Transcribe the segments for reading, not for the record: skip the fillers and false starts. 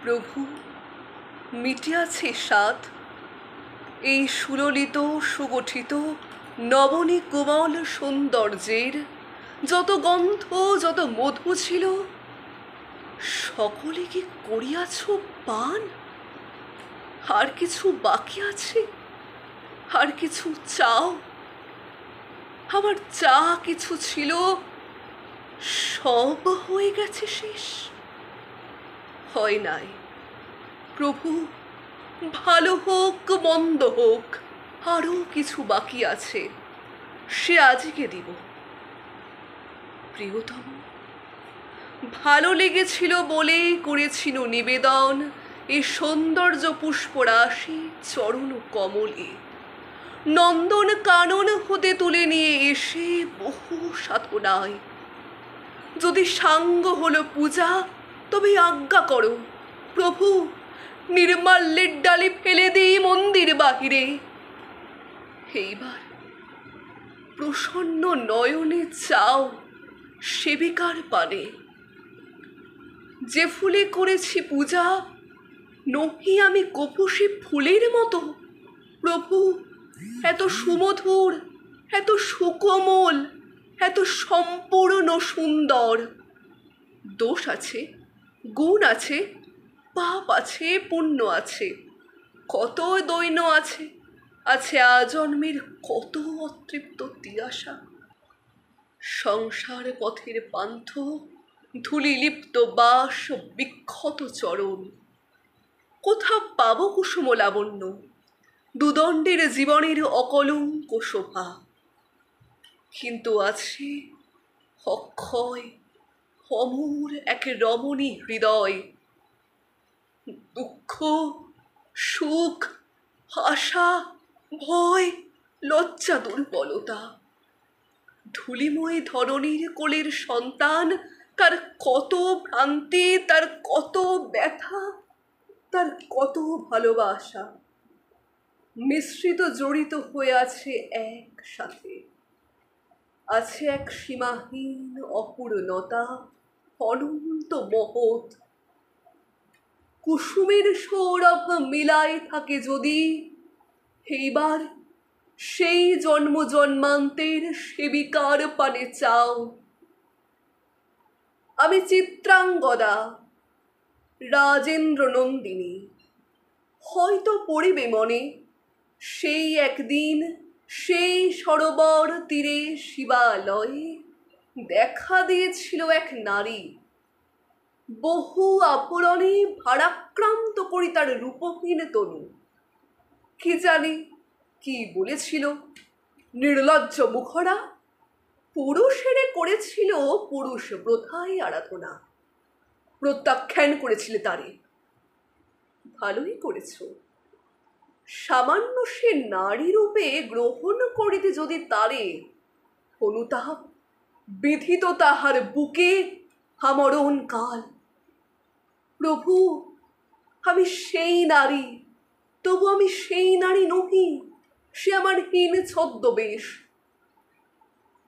প্রভু, মিটিয়াছে সাধ এই সুললিত সুগঠিত নবনী কোমল সৌন্দর্যের যত গন্ধ যত মধু ছিল, সকলে কি করিয়াছ পান? আর কিছু বাকি আছে? আর কিছু চাও? আমার যা কিছু ছিল সব হয়ে গেছে শেষ। হয় নাই প্রভু, ভালো হোক মন্দ হোক, আরও কিছু বাকি আছে, সে আজকে দিব। প্রিয়তম, ভালো লেগেছিল বলেই করেছিল নিবেদন এ সৌন্দর্য পুষ্পরাশি চরণ কমলে। নন্দন কানন হতে তুলে নিয়ে এসে বহু সাধনায় যদি সাঙ্গ হলো পূজা, তবে আজ্ঞা করো প্রভু, নির্মাল্যের ডালি ফেলে দিই মন্দির বাহিরে। এইবার প্রসন্ন নয়নে চাও সেবিকার পানে। যে ফুলে করেছি পূজা, নহি আমি কপসী ফুলের মতো প্রভু, এত সুমধুর, এত সুকোমল, এত সম্পূর্ণ সুন্দর। দোষ আছে, গুণ আছে, পাপ আছে, পুণ্য আছে, কত দৈন্য আছে, আছে আজন্মের কত অতৃপ্ত তিয়াসা। সংসার পথের পান্থ, ধূলিলিপ্ত বাস, বিক্ষত চরণ, কোথা পাব কুসুম লাবণ্য, দুদণ্ডের জীবনের অকলঙ্ক শোভা। কিন্তু আছে অক্ষয় অমর এক রমণী হৃদয়। দুঃখ, সুখ, আশা, ভয়, লজ্জা, দুর্বলতা, ধূলিময় ধরণীর কোলের সন্তান, তার কত ভ্রান্তি, তার কত ব্যথা, তার কত ভালোবাসা মিশ্রিত জড়িত হয়ে আছে একসাথে। আছে এক সীমাহীন অপূর্ণতা, অনন্ত মহৎ। কুসুমের সৌরভ মিলায় থাকে যদি, এইবার সেই জন্ম জন্মান্তের সেবিকার পানে চাও। আমি চিত্রাঙ্গদা, রাজেন্দ্র নন্দিনী, হয়তো পড়িবে মনে সেই একদিন সেই সরোবর তীরে শিবালয়ে দেখা দিয়েছিল এক নারী, বহু আভরণে ভারাক্রান্ত করি তার রূপহীন তনু। কি জানি কি বলেছিল নির্লজ্জ মুখরা, পুরুষেরে করেছিল পুরুষ প্রথায় আরাধনা। প্রত্যাখ্যান করেছিলে তারে, ভালোই করেছ। সামান্য সে নারী রূপে গ্রহণ করিতে যদি তারে, অনুতাপ বিধিত তাহার বুকে আমরণ কাল। প্রভু, আমি সেই নারী, তবু আমি সেই নারী নহি, সে আমার হীন ছদ্মবেশ।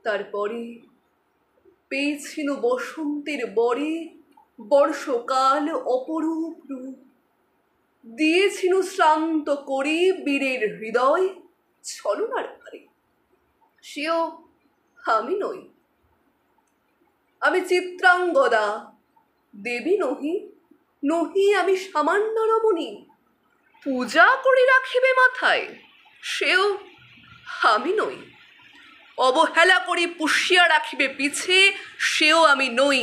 তারপরে পেয়েছিল বসন্তের বরে বর্ষকাল অপরূপ রূপ, দিয়েছিল শ্রান্ত করি বীরের হৃদয় ছলনার ভারে। সেও আমি নই, আমি চিত্রাঙ্গদা, দেবী নহি, নহি আমি সামান্য রমণী। পূজা করি রাখিবে মাথায়, সেও আমি নই। অবহেলা করি পুষিয়া রাখিবে পিছে, সেও আমি নই।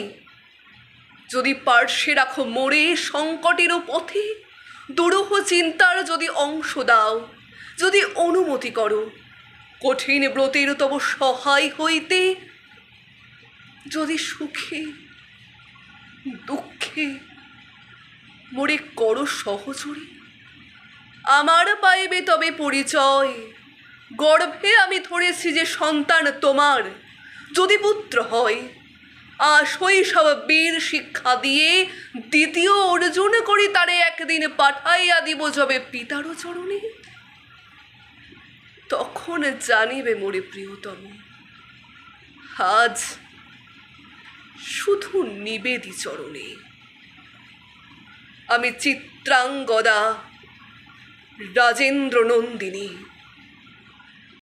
যদি পার্শ্বে রাখো মোরে সংকটেরও পথে, দুরূহ চিন্তার যদি অংশ দাও, যদি অনুমতি করো কঠিন ব্রতের তব সহায় হইতে, যদি সুখে দুঃখে মোরে করো সহচরী, আমার পাইবে তবে পরিচয়। গর্ভে আমি ধরেছি যে সন্তান তোমার, যদি পুত্র হয় শৈশব বীর শিক্ষা দিয়ে দ্বিতীয় অর্জন করি তারে একদিন পাঠাইয়া দিব যবে পিতার চরণে। তখন জানিবে মোরে প্রিয়তম, আজ শুধু নিবেদি চরণে। আমি চিত্রাঙ্গদা রাজেন্দ্র নন্দিনী।